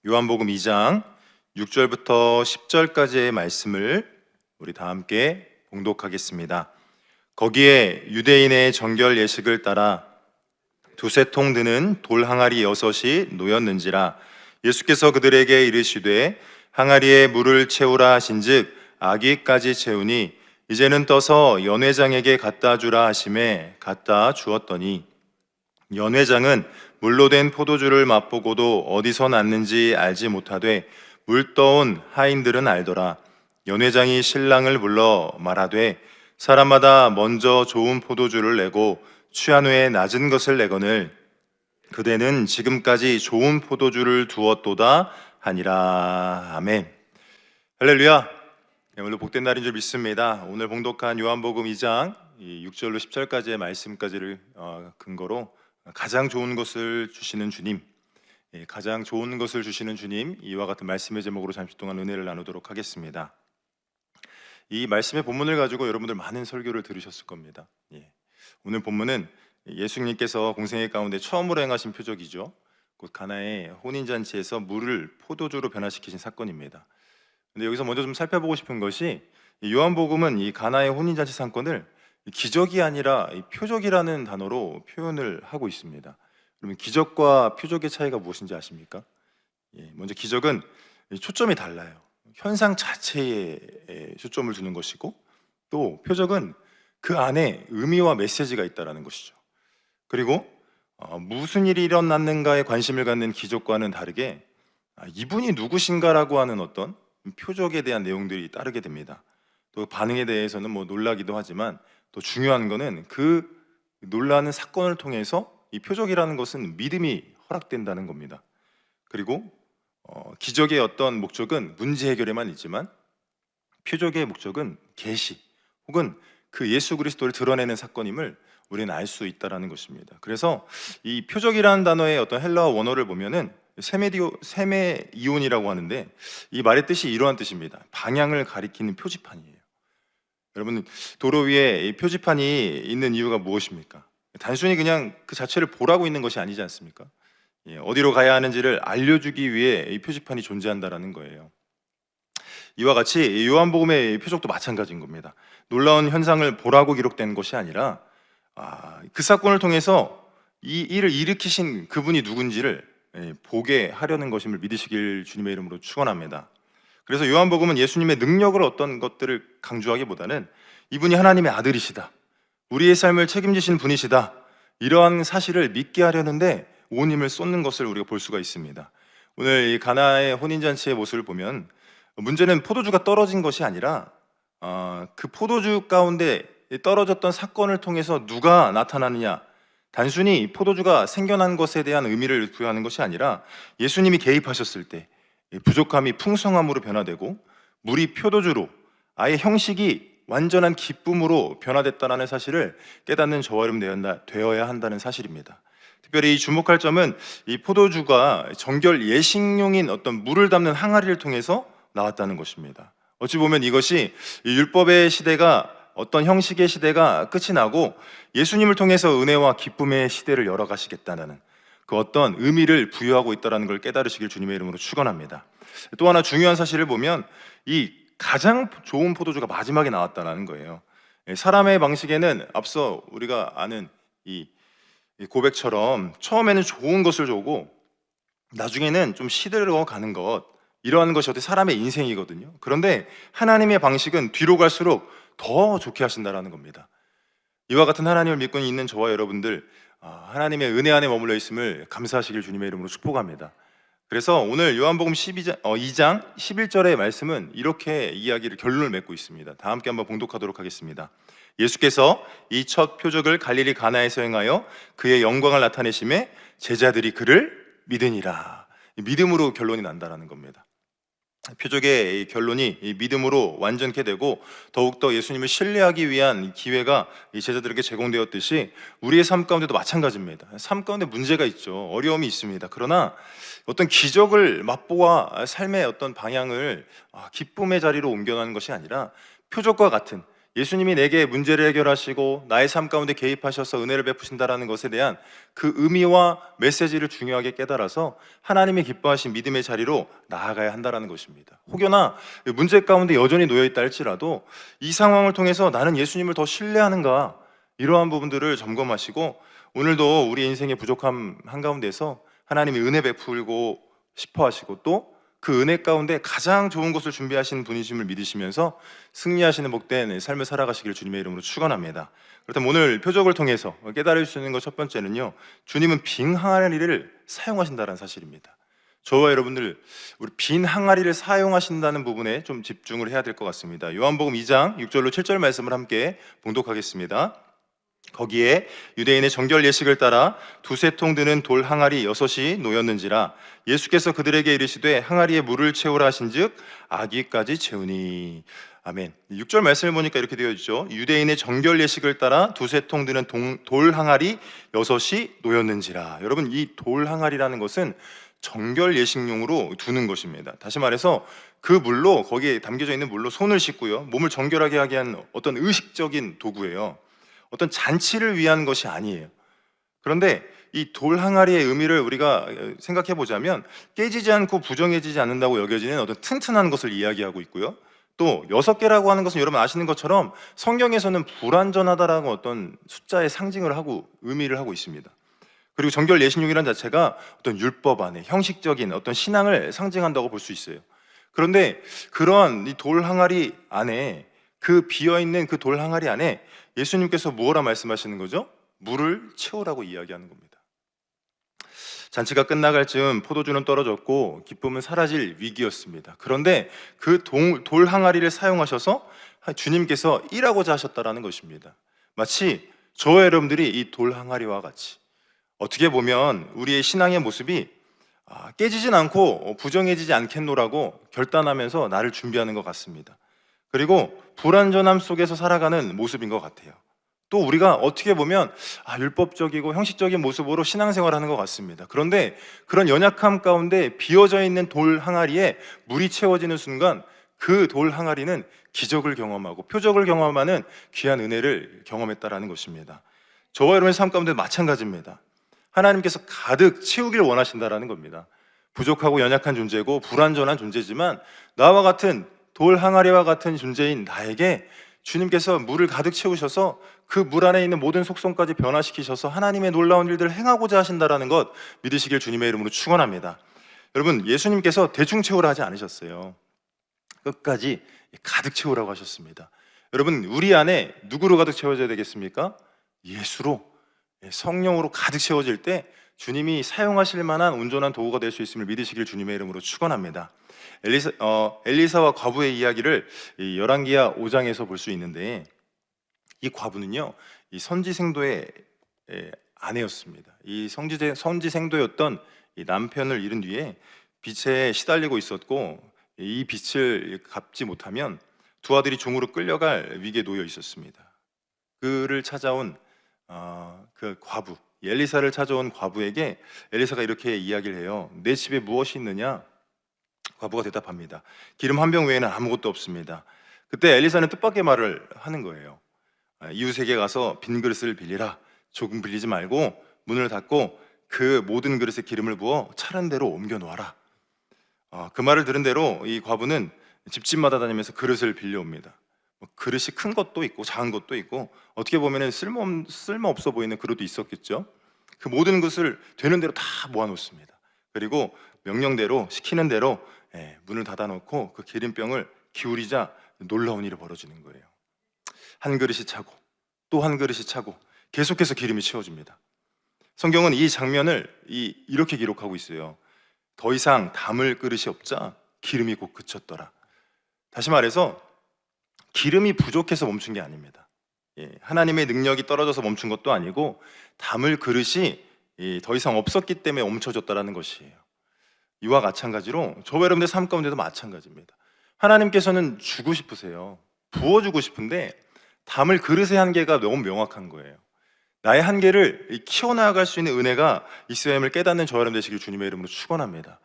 요한복음 2장 6절부터 10절까지의 말씀을 우리 다 함께 봉독하겠습니다. 거기에 유대인의 정결 예식을 따라 두세 통 드는 돌 항아리 6이 놓였는지라. 예수께서 그들에게 이르시되 항아리에 물을 채우라 하신즉 아기까지 채우니 이제는 떠서 연회장에게 갖다 주라 하심에 갖다 주었더니 연회장은 물로 된 포도주를 맛보고도 어디서 났는지 알지 못하되 물 떠온 하인들은 알더라. 연회장이 신랑을 불러 말하되 사람마다 먼저 좋은 포도주를 내고 취한 후에 낮은 것을 내거늘 그대는 지금까지 좋은 포도주를 두었도다 하니라. 아멘. 할렐루야. 오늘 복된 날인 줄 믿습니다. 오늘 봉독한 요한복음 2장 6절로 10절까지의 말씀까지를 근거로 가장 좋은 것을 주시는 주님, 가장 좋은 것을 주시는 주님, 이와 같은 말씀의 제목으로 잠시 동안 은혜를 나누도록 하겠습니다. 이 말씀의 본문을 가지고 여러분들 많은 설교를 들으셨을 겁니다. 오늘 본문은 예수님께서 공생애 가운데 처음으로 행하신 표적이죠. 곧 가나의 혼인잔치에서 물을 포도주로 변화시키신 사건입니다. 근데 여기서 먼저 좀 살펴보고 싶은 것이 요한복음은 이 가나의 혼인잔치 사건을 기적이 아니라 표적이라는 단어로 표현을 하고 있습니다. 그러면 기적과 표적의 차이가 무엇인지 아십니까? 먼저 기적은 초점이 달라요. 현상 자체에 초점을 두는 것이고, 또 표적은 그 안에 의미와 메시지가 있다는 것이죠. 그리고 무슨 일이 일어났는가에 관심을 갖는 기적과는 다르게 이분이 누구신가라고 하는 어떤 표적에 대한 내용들이 따르게 됩니다. 또 반응에 대해서는 놀라기도 하지만 또 중요한 거는 그 놀라는 사건을 통해서 이 표적이라는 것은 믿음이 허락된다는 겁니다. 그리고 기적의 어떤 목적은 문제 해결에만 있지만 표적의 목적은 계시 혹은 그 예수 그리스도를 드러내는 사건임을 우리는 알 수 있다는 것입니다. 그래서 이 표적이라는 단어의 어떤 헬라어 원어를 보면은 세메이온이라고 하는데, 이 말의 뜻이 이러한 뜻입니다. 방향을 가리키는 표지판이에요. 여러분, 도로 위에 이 표지판이 있는 이유가 무엇입니까? 단순히 그냥 그 자체를 보라고 있는 것이 아니지 않습니까? 어디로 가야 하는지를 알려주기 위해 이 표지판이 존재한다는 거예요. 이와 같이 요한복음의 표적도 마찬가지인 겁니다. 놀라운 현상을 보라고 기록된 것이 아니라 그 사건을 통해서 이 일을 일으키신 그분이 누군지를 보게 하려는 것임을 믿으시길 주님의 이름으로 축원합니다. 그래서 요한복음은 예수님의 능력을 어떤 것들을 강조하기보다는 이분이 하나님의 아들이시다, 우리의 삶을 책임지신 분이시다, 이러한 사실을 믿게 하려는데 온 힘을 쏟는 것을 우리가 볼 수가 있습니다. 오늘 이 가나의 혼인잔치의 모습을 보면 문제는 포도주가 떨어진 것이 아니라 그 포도주 가운데 떨어졌던 사건을 통해서 누가 나타나느냐, 단순히 포도주가 생겨난 것에 대한 의미를 부여하는 것이 아니라 예수님이 개입하셨을 때 부족함이 풍성함으로 변화되고 물이 포도주로, 아예 형식이 완전한 기쁨으로 변화됐다는 사실을 깨닫는 저와 여러분 되어야 한다는 사실입니다. 특별히 주목할 점은 이 포도주가 정결 예식용인 어떤 물을 담는 항아리를 통해서 나왔다는 것입니다. 어찌 보면 이것이 율법의 시대가, 어떤 형식의 시대가 끝이 나고 예수님을 통해서 은혜와 기쁨의 시대를 열어가시겠다는 그 어떤 의미를 부여하고 있다는 걸 깨달으시길 주님의 이름으로 축원합니다. 또 하나 중요한 사실을 보면 이 가장 좋은 포도주가 마지막에 나왔다는 거예요. 사람의 방식에는 앞서 우리가 아는 이 고백처럼 처음에는 좋은 것을 주고 나중에는 좀 시들어 가는 것, 이러한 것이 어떻게 사람의 인생이거든요. 그런데 하나님의 방식은 뒤로 갈수록 더 좋게 하신다는 겁니다. 이와 같은 하나님을 믿고 있는 저와 여러분들, 하나님의 은혜 안에 머물러 있음을 감사하시길 주님의 이름으로 축복합니다. 그래서 오늘 요한복음 2장 11절의 말씀은 이렇게 이야기를 결론을 맺고 있습니다. 다 함께 한번 봉독하도록 하겠습니다. 예수께서 이 첫 표적을 갈릴리 가나에서 행하여 그의 영광을 나타내심에 제자들이 그를 믿으니라. 믿음으로 결론이 난다는 겁니다. 표적의 결론이 믿음으로 완전케 되고 더욱더 예수님을 신뢰하기 위한 기회가 제자들에게 제공되었듯이 우리의 삶 가운데도 마찬가지입니다. 삶 가운데 문제가 있죠. 어려움이 있습니다. 그러나 어떤 기적을 맛보아 삶의 어떤 방향을 기쁨의 자리로 옮겨가는 것이 아니라 표적과 같은 예수님이 내게 문제를 해결하시고 나의 삶 가운데 개입하셔서 은혜를 베푸신다라는 것에 대한 그 의미와 메시지를 중요하게 깨달아서 하나님이 기뻐하신 믿음의 자리로 나아가야 한다는 것입니다. 혹여나 문제 가운데 여전히 놓여 있다 할지라도 이 상황을 통해서 나는 예수님을 더 신뢰하는가, 이러한 부분들을 점검하시고 오늘도 우리 인생의 부족함 한가운데서 하나님이 은혜 베풀고 싶어 하시고 또 그 은혜 가운데 가장 좋은 것을 준비하신 분이심을 믿으시면서 승리하시는 복된 삶을 살아가시기를 주님의 이름으로 축원합니다. 그렇다면 오늘 표적을 통해서 깨달을 수 있는 것 첫 번째는요, 주님은 빈 항아리를 사용하신다는 사실입니다. 저와 여러분들, 우리 빈 항아리를 사용하신다는 부분에 좀 집중을 해야 될 것 같습니다. 요한복음 2장 6절로 7절 말씀을 함께 봉독하겠습니다. 거기에 유대인의 정결 예식을 따라 두세 통 드는 돌 항아리 6이 놓였는지라 예수께서 그들에게 이르시되 항아리에 물을 채우라 하신즉 아기까지 채우니. 아멘. 6절 말씀을 보니까 이렇게 되어 있죠. 유대인의 정결 예식을 따라 두세 통 드는 돌 항아리 6이 놓였는지라. 여러분, 이 돌 항아리라는 것은 정결 예식용으로 두는 것입니다. 다시 말해서 그 물로, 거기에 담겨져 있는 물로 손을 씻고요, 몸을 정결하게 하게 한 어떤 의식적인 도구예요. 어떤 잔치를 위한 것이 아니에요. 그런데 이 돌 항아리의 의미를 우리가 생각해 보자면 깨지지 않고 부정해지지 않는다고 여겨지는 어떤 튼튼한 것을 이야기하고 있고요, 또 6개라고 하는 것은 여러분 아시는 것처럼 성경에서는 불완전하다라는 어떤 숫자의 상징을 하고 의미를 하고 있습니다. 그리고 정결 예식용이라는 자체가 어떤 율법 안에 형식적인 어떤 신앙을 상징한다고 볼 수 있어요. 그런데 그러한 이 돌 항아리 안에, 그 비어있는 그 돌 항아리 안에 예수님께서 무엇라 말씀하시는 거죠? 물을 채우라고 이야기하는 겁니다. 잔치가 끝나갈 즈음 포도주는 떨어졌고 기쁨은 사라질 위기였습니다. 그런데 그 돌 항아리를 사용하셔서 주님께서 일하고자 하셨다라는 것입니다. 마치 저와 여러분들이 이 돌 항아리와 같이, 어떻게 보면 우리의 신앙의 모습이 깨지진 않고 부정해지지 않겠노라고 결단하면서 나를 준비하는 것 같습니다. 그리고 불완전함 속에서 살아가는 모습인 것 같아요. 또 우리가 어떻게 보면 율법적이고 형식적인 모습으로 신앙생활하는 것 같습니다. 그런데 그런 연약함 가운데 비어져 있는 돌 항아리에 물이 채워지는 순간 그 돌 항아리는 기적을 경험하고 표적을 경험하는 귀한 은혜를 경험했다라는 것입니다. 저와 여러분의 삶 가운데 마찬가지입니다. 하나님께서 가득 채우길 원하신다라는 겁니다. 부족하고 연약한 존재고 불완전한 존재지만 나와 같은 돌 항아리와 같은 존재인 나에게 주님께서 물을 가득 채우셔서 그 물 안에 있는 모든 속성까지 변화시키셔서 하나님의 놀라운 일들을 행하고자 하신다는 것 믿으시길 주님의 이름으로 축원합니다. 여러분, 예수님께서 대충 채우라 하지 않으셨어요. 끝까지 가득 채우라고 하셨습니다. 여러분, 우리 안에 누구로 가득 채워져야 되겠습니까? 예수로, 성령으로 가득 채워질 때 주님이 사용하실 만한 온전한 도구가 될 수 있음을 믿으시길 주님의 이름으로 축원합니다. 엘리사와 과부의 이야기를 이 열왕기하 5장에서 볼 수 있는데, 이 과부는요, 이 선지생도의 아내였습니다. 이 선지생도였던 이 남편을 잃은 뒤에 빚에 시달리고 있었고, 이 빚을 갚지 못하면 두 아들이 종으로 끌려갈 위기에 놓여 있었습니다. 그를 찾아온 그 과부, 엘리사를 찾아온 과부에게 엘리사가 이렇게 이야기를 해요. 내 집에 무엇이 있느냐? 과부가 대답합니다. 기름 한 병 외에는 아무것도 없습니다. 그때 엘리사는 뜻밖의 말을 하는 거예요. 이웃에게 가서 빈 그릇을 빌리라. 조금 빌리지 말고 문을 닫고 그 모든 그릇에 기름을 부어 차른 대로 옮겨 놓아라. 그 말을 들은 대로 이 과부는 집집마다 다니면서 그릇을 빌려옵니다. 그릇이 큰 것도 있고 작은 것도 있고 어떻게 보면 쓸모없어 보이는 그릇도 있었겠죠. 그 모든 것을 되는 대로 다 모아놓습니다. 그리고 명령대로, 시키는 대로 문을 닫아놓고 그 기름병을 기울이자 놀라운 일이 벌어지는 거예요. 한 그릇이 차고 또 한 그릇이 차고 계속해서 기름이 채워집니다. 성경은 이 장면을 이렇게 기록하고 있어요. 더 이상 담을 그릇이 없자 기름이 곧 그쳤더라. 다시 말해서 기름이 부족해서 멈춘 게 아닙니다. 하나님의 능력이 떨어져서 멈춘 것도 아니고 담을 그릇이 더 이상 없었기 때문에 멈춰졌다는 것이에요. 이와 마찬가지로 저와 여러분들 삶 가운데도 마찬가지입니다. 하나님께서는 주고 싶으세요. 부어주고 싶은데 담을 그릇의 한계가 너무 명확한 거예요. 나의 한계를 키워나갈 수 있는 은혜가 있어야 함을 깨닫는 저와 여러분 되시길 주님의 이름으로 축원합니다.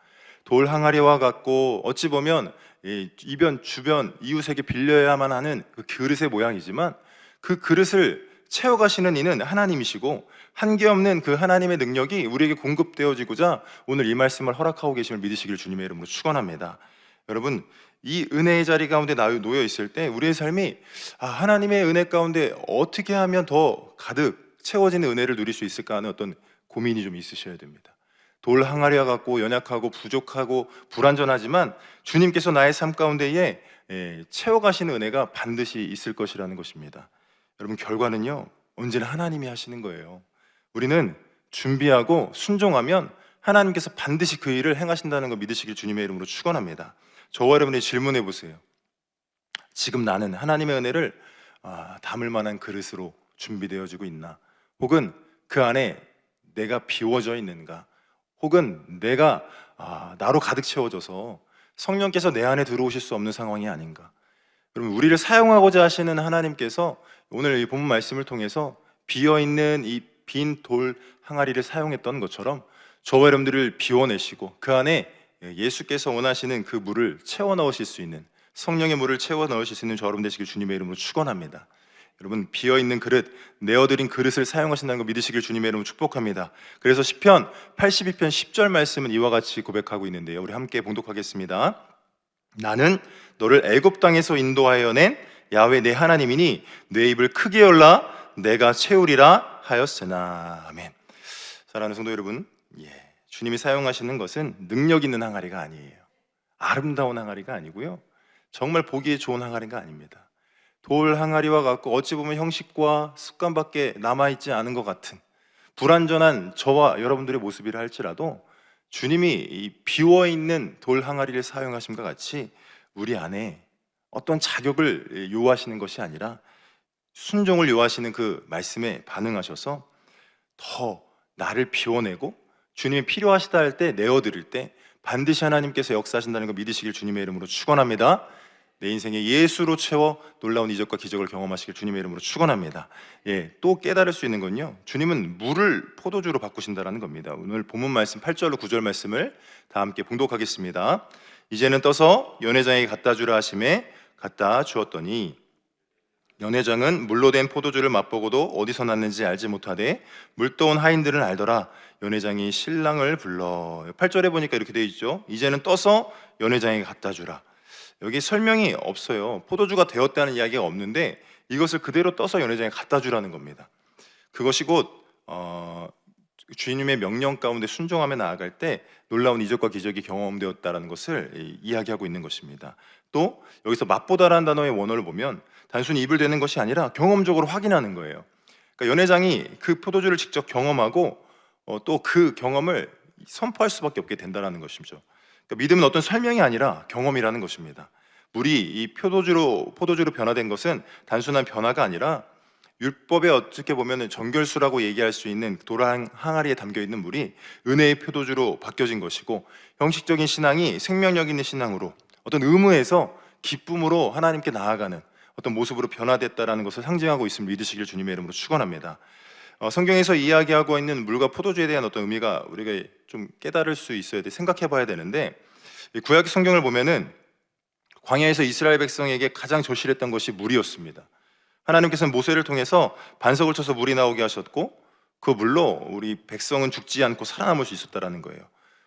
돌 항아리와 같고 어찌 보면 이 이변 주변 이웃에게 빌려야만 하는 그 그릇의 모양이지만 그 그릇을 채워가시는 이는 하나님이시고 한계없는 그 하나님의 능력이 우리에게 공급되어지고자 오늘 이 말씀을 허락하고 계심을 믿으시길 주님의 이름으로 축원합니다. 여러분, 이 은혜의 자리 가운데 놓여 있을 때 우리의 삶이 하나님의 은혜 가운데 어떻게 하면 더 가득 채워지는 은혜를 누릴 수 있을까 하는 어떤 고민이 좀 있으셔야 됩니다. 돌 항아리와 같고 연약하고 부족하고 불완전하지만 주님께서 나의 삶 가운데에 채워가시는 은혜가 반드시 있을 것이라는 것입니다. 여러분, 결과는요 언제나 하나님이 하시는 거예요. 우리는 준비하고 순종하면 하나님께서 반드시 그 일을 행하신다는 거 믿으시길 주님의 이름으로 축원합니다. 저와 여러분이 질문해 보세요. 지금 나는 하나님의 은혜를 담을 만한 그릇으로 준비되어지고 있나? 혹은 그 안에 내가 비워져 있는가? 혹은 내가 나로 가득 채워져서 성령께서 내 안에 들어오실 수 없는 상황이 아닌가? 여러분, 우리를 사용하고자 하시는 하나님께서 오늘 이 본문 말씀을 통해서 비어있는 이 빈 돌 항아리를 사용했던 것처럼 저와 여러분들을 비워내시고 그 안에 예수께서 원하시는 그 물을 채워 넣으실 수 있는, 성령의 물을 채워 넣으실 수 있는 저 여러분 되시길 주님의 이름으로 축원합니다. 여러분, 비어있는 그릇, 내어드린 그릇을 사용하신다는 거 믿으시길 주님의 이름으로 축복합니다. 그래서 시편 82편 10절 말씀은 이와 같이 고백하고 있는데요, 우리 함께 봉독하겠습니다. 나는 너를 애굽 땅에서 인도하여 낸 야훼 내 하나님이니 내 입을 크게 열라 내가 채우리라 하였으나. 아멘. 사랑하는 성도 여러분, 주님이 사용하시는 것은 능력 있는 항아리가 아니에요. 아름다운 항아리가 아니고요, 정말 보기에 좋은 항아리가 아닙니다. 돌 항아리와 같고 어찌 보면 형식과 습관밖에 남아있지 않은 것 같은 불완전한 저와 여러분들의 모습이라 할지라도 주님이 이 비워있는 돌 항아리를 사용하심과 같이 우리 안에 어떤 자격을 요하시는 것이 아니라 순종을 요하시는 그 말씀에 반응하셔서 더 나를 비워내고 주님이 필요하시다 할 때 내어드릴 때 반드시 하나님께서 역사하신다는 거 믿으시길 주님의 이름으로 축원합니다. 내 인생에 예수로 채워 놀라운 이적과 기적을 경험하시길 주님의 이름으로 축원합니다. 또 깨달을 수 있는 건요, 주님은 물을 포도주로 바꾸신다는 겁니다. 오늘 본문 말씀 8절로 9절 말씀을 다 함께 봉독하겠습니다. 이제는 떠서 연회장에게 갖다 주라 하심에 갖다 주었더니 연회장은 물로 된 포도주를 맛보고도 어디서 났는지 알지 못하되 물떠온 하인들은 알더라. 연회장이 신랑을 불러. 8절에 보니까 이렇게 되어 있죠. 이제는 떠서 연회장에게 갖다 주라. 여기 설명이 없어요. 포도주가 되었다는 이야기가 없는데 이것을 그대로 떠서 연회장에 갖다 주라는 겁니다. 그것이 곧 주님의 명령 가운데 순종하며 나아갈 때 놀라운 이적과 기적이 경험되었다는 것을 이야기하고 있는 것입니다. 또 여기서 맛보다라는 단어의 원어를 보면 단순히 입을 대는 것이 아니라 경험적으로 확인하는 거예요. 그러니까 연회장이 그 포도주를 직접 경험하고 또 그 경험을 선포할 수밖에 없게 된다는 것이죠. 그러니까 믿음은 어떤 설명이 아니라 경험이라는 것입니다. 물이 이 포도주로 변화된 것은 단순한 변화가 아니라 율법에 어떻게 보면 정결수라고 얘기할 수 있는 돌 항아리에 담겨 있는 물이 은혜의 포도주로 바뀌어진 것이고, 형식적인 신앙이 생명력 있는 신앙으로 어떤 의무에서 기쁨으로 하나님께 나아가는 어떤 모습으로 변화됐다라는 것을 상징하고 있음을 믿으시길 주님의 이름으로 축원합니다. 성경에서 이야기하고 있는 물과 포도주에 대한 어떤 의미가 우리가 좀 깨달을 수 있어야 돼, 생각해 봐야 되는데, 구약 성경을 보면은 광야에서 이스라엘 백성에게 가장 절실했던 것이 물이었습니다. 하나님께서는 모세를 통해서 반석을 쳐서 물이 나오게 하셨고 그 물로 우리 백성은 죽지 않고 살아남을 수 있었다라는 거예요.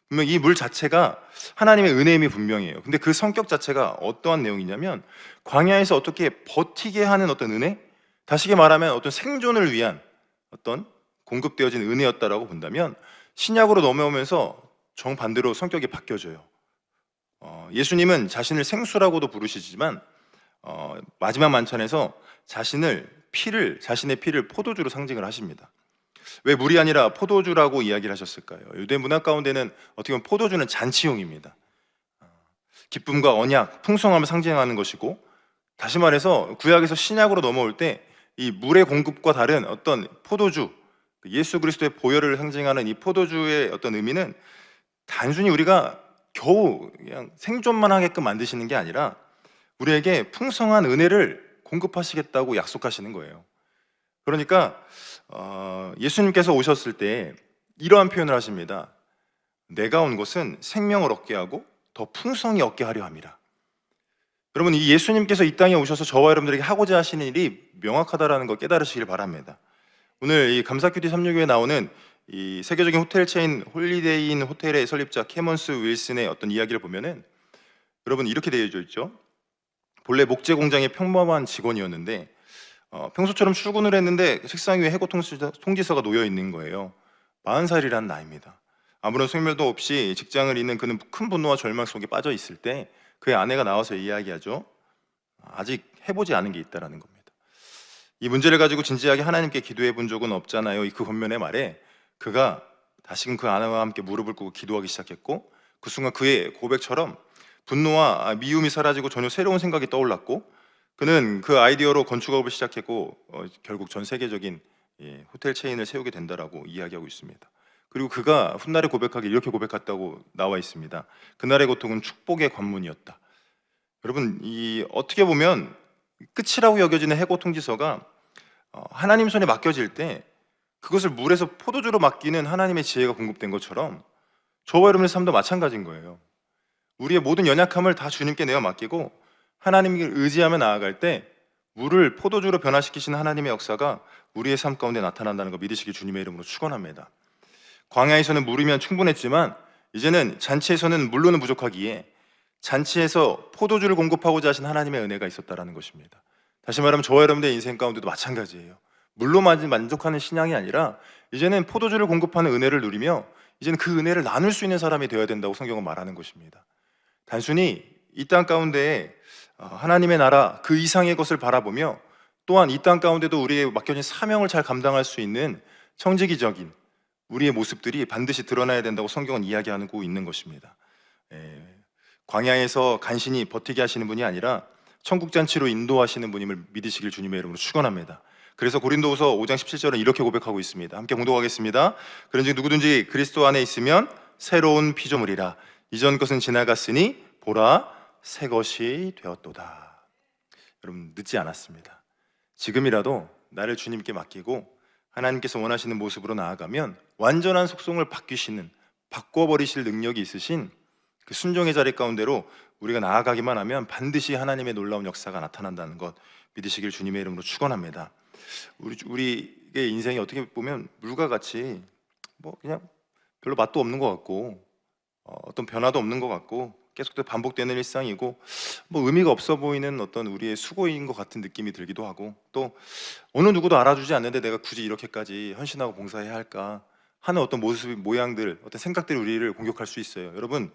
분명 이 물 자체가 하나님의 은혜임이 분명해요. 근데 그 성격 자체가 어떠한 내용이냐면 광야에서 어떻게 버티게 하는 어떤 은혜, 다시게 말하면 어떤 생존을 위한 어떤 공급되어진 은혜였다라고 본다면, 신약으로 넘어오면서 정반대로 성격이 바뀌어져요. 예수님은 자신을 생수라고도 부르시지만 마지막 만찬에서 자신의 피를 포도주로 상징을 하십니다. 왜 물이 아니라 포도주라고 이야기를 하셨을까요? 유대 문화 가운데는 어떻게 보면 포도주는 잔치용입니다. 기쁨과 언약, 풍성함을 상징하는 것이고, 다시 말해서 구약에서 신약으로 넘어올 때 이 물의 공급과 다른 어떤 포도주, 예수 그리스도의 보혈을 상징하는 이 포도주의 어떤 의미는 단순히 우리가 겨우 그냥 생존만 하게끔 만드시는 게 아니라 우리에게 풍성한 은혜를 공급하시겠다고 약속하시는 거예요. 그러니까 예수님께서 오셨을 때 이러한 표현을 하십니다. 내가 온 것은 생명을 얻게 하고 더 풍성히 얻게 하려 함이라. 여러분, 이 예수님께서 이 땅에 오셔서 저와 여러분들에게 하고자 하시는 일이 명확하다라는 걸 깨달으시길 바랍니다. 오늘 이 감사큐티 365에 나오는 이 세계적인 호텔 체인 홀리데이인 호텔의 설립자 캐먼스 윌슨의 어떤 이야기를 보면은 여러분 이렇게 되어져 있죠. 본래 목재 공장의 평범한 직원이었는데 평소처럼 출근을 했는데 책상 위에 해고 통지서가 놓여 있는 거예요. 40살이라는 나이입니다. 아무런 소멸도 없이 직장을 잃는 그는 큰 분노와 절망 속에 빠져 있을 때 그의 아내가 나와서 이야기하죠. 아직 해보지 않은 게 있다라는 겁니다. 이 문제를 가지고 진지하게 하나님께 기도해 본 적은 없잖아요. 그 권면의 말에 그가 다시금 그 아내와 함께 무릎을 꿇고 기도하기 시작했고, 그 순간 그의 고백처럼 분노와 미움이 사라지고 전혀 새로운 생각이 떠올랐고, 그는 그 아이디어로 건축업을 시작했고 결국 전 세계적인 호텔 체인을 세우게 된다라고 이야기하고 있습니다. 그리고 그가 훗날에 고백하기 이렇게 고백했다고 나와 있습니다. 그날의 고통은 축복의 관문이었다. 여러분, 이 어떻게 보면 끝이라고 여겨지는 해고 통지서가 하나님 손에 맡겨질 때 그것을 물에서 포도주로 맡기는 하나님의 지혜가 공급된 것처럼 저와 여러분의 삶도 마찬가지인 거예요. 우리의 모든 연약함을 다 주님께 내어 맡기고 하나님을 의지하며 나아갈 때 물을 포도주로 변화시키시는 하나님의 역사가 우리의 삶 가운데 나타난다는 거 믿으시길 주님의 이름으로 축원합니다. 광야에서는 물이면 충분했지만 이제는 잔치에서는 물로는 부족하기에 잔치에서 포도주를 공급하고자 하신 하나님의 은혜가 있었다라는 것입니다. 다시 말하면 저와 여러분의 인생 가운데도 마찬가지예요. 물로만 만족하는 신앙이 아니라 이제는 포도주를 공급하는 은혜를 누리며 이제는 그 은혜를 나눌 수 있는 사람이 되어야 된다고 성경은 말하는 것입니다. 단순히 이 땅 가운데에 하나님의 나라 그 이상의 것을 바라보며 또한 이 땅 가운데도 우리의 맡겨진 사명을 잘 감당할 수 있는 청지기적인 우리의 모습들이 반드시 드러나야 된다고 성경은 이야기하고 있는 것입니다. 광야에서 간신히 버티게 하시는 분이 아니라 천국잔치로 인도하시는 분임을 믿으시길 주님의 이름으로 축원합니다. 그래서 고린도후서 5장 17절은 이렇게 고백하고 있습니다. 함께 봉독하겠습니다. 그런즉 누구든지 그리스도 안에 있으면 새로운 피조물이라. 이전 것은 지나갔으니 보라 새 것이 되었도다. 여러분, 늦지 않았습니다. 지금이라도 나를 주님께 맡기고 하나님께서 원하시는 모습으로 나아가면 완전한 속성을 바꿔버리실 능력이 있으신 그 순종의 자리 가운데로 우리가 나아가기만 하면 반드시 하나님의 놀라운 역사가 나타난다는 것 믿으시길 주님의 이름으로 축원합니다. 우리의 인생이 어떻게 보면 물과 같이 그냥 별로 맛도 없는 것 같고 어떤 변화도 없는 것 같고 계속해서 반복되는 일상이고 의미가 없어 보이는 어떤 우리의 수고인 것 같은 느낌이 들기도 하고, 또 어느 누구도 알아주지 않는데 내가 굳이 이렇게까지 헌신하고 봉사해야 할까 하는 어떤 모습, 모양들, 어떤 생각들이 우리를 공격할 수 있어요. 여러분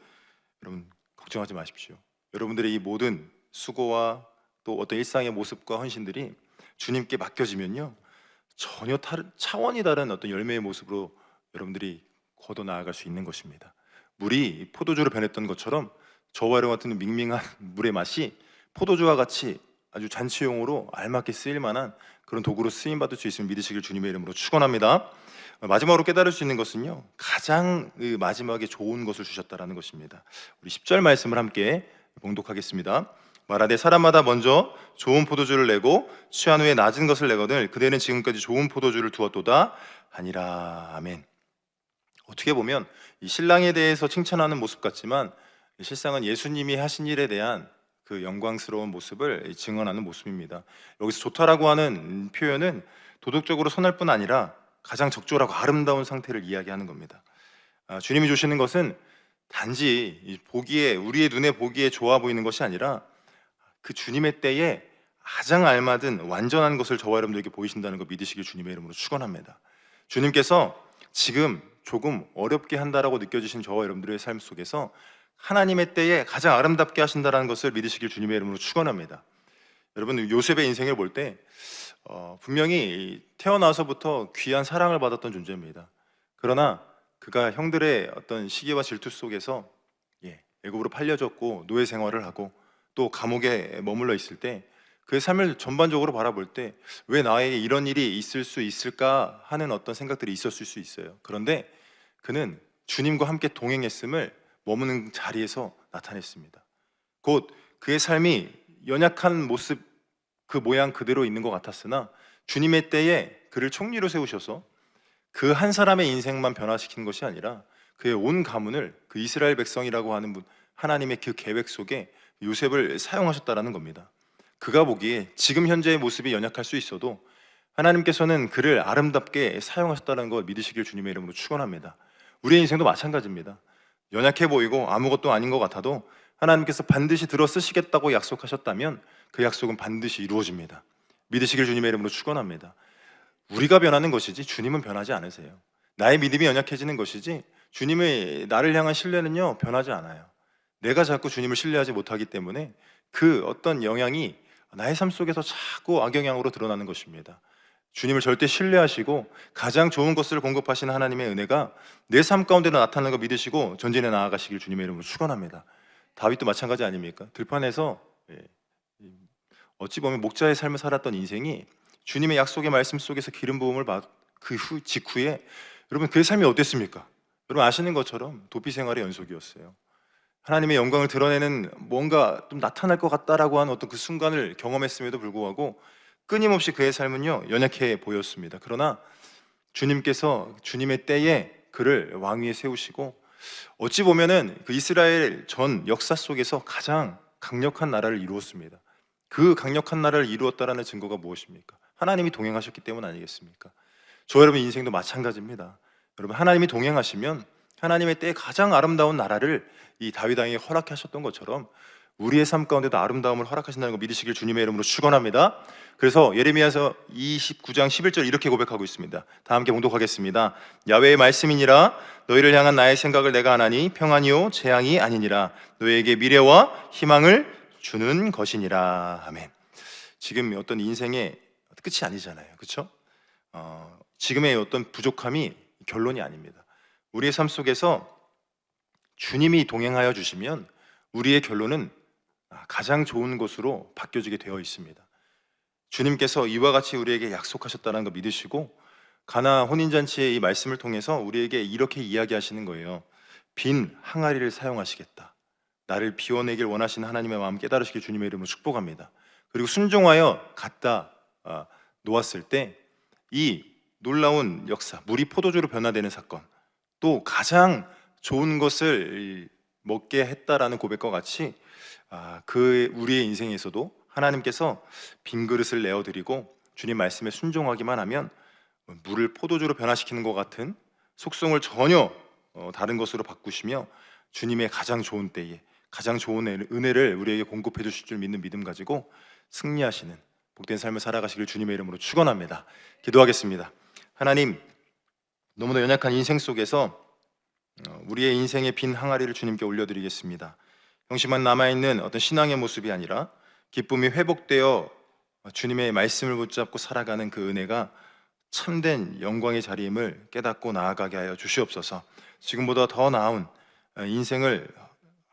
걱정하지 마십시오. 여러분들의 이 모든 수고와 또 어떤 일상의 모습과 헌신들이 주님께 맡겨지면요 전혀 차원이 다른 어떤 열매의 모습으로 여러분들이 걷어 나아갈 수 있는 것입니다. 물이 포도주로 변했던 것처럼 저와 여러분 같은 밍밍한 물의 맛이 포도주와 같이 아주 잔치용으로 알맞게 쓰일 만한 그런 도구로 쓰임받을 수 있음을 믿으시길 주님의 이름으로 축원합니다. 마지막으로 깨달을 수 있는 것은요 가장 마지막에 좋은 것을 주셨다라는 것입니다. 우리 10절 말씀을 함께 봉독하겠습니다. 말하되 사람마다 먼저 좋은 포도주를 내고 취한 후에 낮은 것을 내거늘 그대는 지금까지 좋은 포도주를 두었도다 하니라. 아멘. 어떻게 보면 이 신랑에 대해서 칭찬하는 모습 같지만 실상은 예수님이 하신 일에 대한 그 영광스러운 모습을 증언하는 모습입니다. 여기서 좋다라고 하는 표현은 도덕적으로 선할 뿐 아니라 가장 적절하고 아름다운 상태를 이야기하는 겁니다. 주님이 주시는 것은 단지 우리의 눈에 보기에 좋아 보이는 것이 아니라 그 주님의 때에 가장 알맞은 완전한 것을 저와 여러분들에게 보이신다는 거 믿으시길 주님의 이름으로 축원합니다. 주님께서 지금 조금 어렵게 한다라고 느껴지신 저와 여러분들의 삶 속에서 하나님의 때에 가장 아름답게 하신다는 것을 믿으시길 주님의 이름으로 축원합니다. 여러분, 요셉의 인생을 볼 때 분명히 태어나서부터 귀한 사랑을 받았던 존재입니다. 그러나 그가 형들의 어떤 시기와 질투 속에서 애굽으로 팔려졌고 노예 생활을 하고 또 감옥에 머물러 있을 때 그의 삶을 전반적으로 바라볼 때 왜 나에게 이런 일이 있을 수 있을까 하는 어떤 생각들이 있었을 수 있어요. 그런데 그는 주님과 함께 동행했음을 머무는 자리에서 나타냈습니다. 곧 그의 삶이 연약한 모습, 그 모양 그대로 있는 것 같았으나 주님의 때에 그를 총리로 세우셔서 그 한 사람의 인생만 변화시킨 것이 아니라 그의 온 가문을 그 이스라엘 백성이라고 하는 분, 하나님의 그 계획 속에 요셉을 사용하셨다라는 겁니다. 그가 보기에 지금 현재의 모습이 연약할 수 있어도 하나님께서는 그를 아름답게 사용하셨다는 걸 믿으시길 주님의 이름으로 축원합니다. 우리의 인생도 마찬가지입니다. 연약해 보이고 아무것도 아닌 것 같아도 하나님께서 반드시 들어 쓰시겠다고 약속하셨다면 그 약속은 반드시 이루어집니다. 믿으시길 주님의 이름으로 축원합니다. 우리가 변하는 것이지 주님은 변하지 않으세요. 나의 믿음이 연약해지는 것이지 주님의 나를 향한 신뢰는요 변하지 않아요. 내가 자꾸 주님을 신뢰하지 못하기 때문에 그 어떤 영향이 나의 삶 속에서 자꾸 악영향으로 드러나는 것입니다. 주님을 절대 신뢰하시고 가장 좋은 것을 공급하시는 하나님의 은혜가 내 삶 가운데로 나타나는 거 믿으시고 전진해 나아가시길 주님의 이름으로 축원합니다. 다윗도 마찬가지 아닙니까? 들판에서 어찌 보면 목자의 삶을 살았던 인생이 주님의 약속의 말씀 속에서 기름 부음을 받 그 직후에 여러분 그의 삶이 어땠습니까? 여러분 아시는 것처럼 도피 생활의 연속이었어요. 하나님의 영광을 드러내는 뭔가 좀 나타날 것 같다라고 하는 어떤 그 순간을 경험했음에도 불구하고 끊임없이 그의 삶은요 연약해 보였습니다. 그러나 주님께서 주님의 때에 그를 왕위에 세우시고 어찌 보면은 그 이스라엘 전 역사 속에서 가장 강력한 나라를 이루었습니다. 그 강력한 나라를 이루었다라는 증거가 무엇입니까? 하나님이 동행하셨기 때문 아니겠습니까? 저 여러분 인생도 마찬가지입니다. 여러분 하나님이 동행하시면 하나님의 때에 가장 아름다운 나라를 이 다윗 왕이 허락하셨던 것처럼 우리의 삶 가운데도 아름다움을 허락하신다는 거 믿으시길 주님의 이름으로 축원합니다. 그래서 예레미야서 29장 11절 이렇게 고백하고 있습니다. 다 함께 봉독하겠습니다. 야훼의 말씀이니라 너희를 향한 나의 생각을 내가 아나니 평안이요 재앙이 아니니라 너희에게 미래와 희망을 주는 것이니라. 아멘. 지금 어떤 인생의 끝이 아니잖아요. 그렇죠? 지금의 어떤 부족함이 결론이 아닙니다. 우리의 삶 속에서 주님이 동행하여 주시면 우리의 결론은 가장 좋은 것으로 바뀌어지게 되어 있습니다. 주님께서 이와 같이 우리에게 약속하셨다는 거 믿으시고 가나 혼인잔치의 이 말씀을 통해서 우리에게 이렇게 이야기하시는 거예요. 빈 항아리를 사용하시겠다. 나를 비워내길 원하시는 하나님의 마음 깨달으시길 주님의 이름으로 축복합니다. 그리고 순종하여 갖다 놓았을 때 이 놀라운 역사, 물이 포도주로 변화되는 사건, 또 가장 좋은 것을 먹게 했다라는 고백과 같이 그 우리의 인생에서도 하나님께서 빈 그릇을 내어드리고 주님 말씀에 순종하기만 하면 물을 포도주로 변화시키는 것 같은 속성을 전혀 다른 것으로 바꾸시며 주님의 가장 좋은 때에 가장 좋은 은혜를 우리에게 공급해 주실 줄 믿는 믿음 가지고 승리하시는 복된 삶을 살아가시길 주님의 이름으로 축원합니다. 기도하겠습니다. 하나님, 너무나 연약한 인생 속에서 우리의 인생의 빈 항아리를 주님께 올려드리겠습니다. 형식만 남아있는 어떤 신앙의 모습이 아니라 기쁨이 회복되어 주님의 말씀을 붙잡고 살아가는 그 은혜가 참된 영광의 자리임을 깨닫고 나아가게 하여 주시옵소서. 지금보다 더 나은 인생을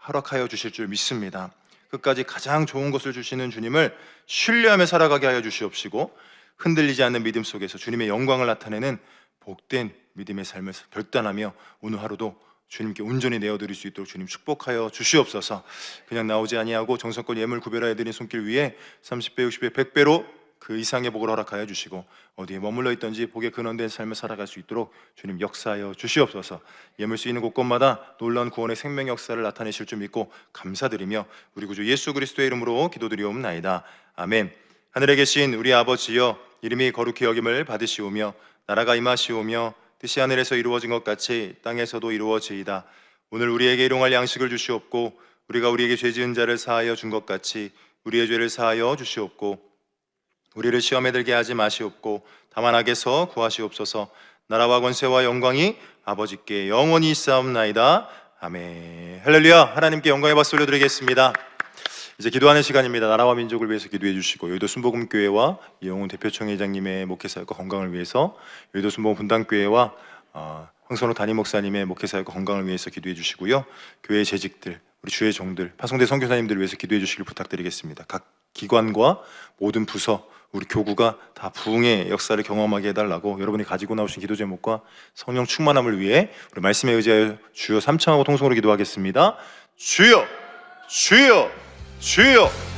허락하여 주실 줄 믿습니다. 끝까지 가장 좋은 것을 주시는 주님을 신뢰하며 살아가게 하여 주시옵시고 흔들리지 않는 믿음 속에서 주님의 영광을 나타내는 복된 믿음의 삶을 결단하며 오늘 하루도 주님께 온전히 내어드릴 수 있도록 주님 축복하여 주시옵소서. 그냥 나오지 아니하고 정성껏 예물 구별하여 드린 손길 위에 30배, 60배, 100배로 그 이상의 복을 허락하여 주시고 어디에 머물러 있든지 복에 근원된 삶을 살아갈 수 있도록 주님 역사하여 주시옵소서. 예물 쓰이는 곳곳마다 놀라운 구원의 생명 역사를 나타내실 줄 믿고 감사드리며 우리 구주 예수 그리스도의 이름으로 기도드리옵나이다. 아멘. 하늘에 계신 우리 아버지여 이름이 거룩히 여김을 받으시오며 나라가 임하시오며 뜻이 하늘에서 이루어진 것 같이 땅에서도 이루어지이다. 오늘 우리에게 일용할 양식을 주시옵고 우리가 우리에게 죄 지은 자를 사하여 준 것 같이 우리의 죄를 사하여 주시옵고 우리를 시험에 들게 하지 마시옵고 다만 악에서 구하시옵소서. 나라와 권세와 영광이 아버지께 영원히 있사옵나이다. 아멘. 할렐루야. 하나님께 영광의 박수 올려드리겠습니다. 이제 기도하는 시간입니다. 나라와 민족을 위해서 기도해 주시고 여의도 순복음교회와 이영훈 대표청 회장님의 목회사역과 건강을 위해서 여의도 순복음 분당교회와 황선호 담임 목사님의 목회사역과 건강을 위해서 기도해 주시고요. 교회 재직들, 우리 주의 종들, 파송대 선교사님들을 위해서 기도해 주시길 부탁드리겠습니다. 각 기관과 모든 부서, 우리 교구가 다 부흥의 역사를 경험하게 해달라고 여러분이 가지고 나오신 기도 제목과 성령 충만함을 위해 우리 말씀에 의지하여 주여 삼창하고 통성으로 기도하겠습니다. 주여, 주여, 주여.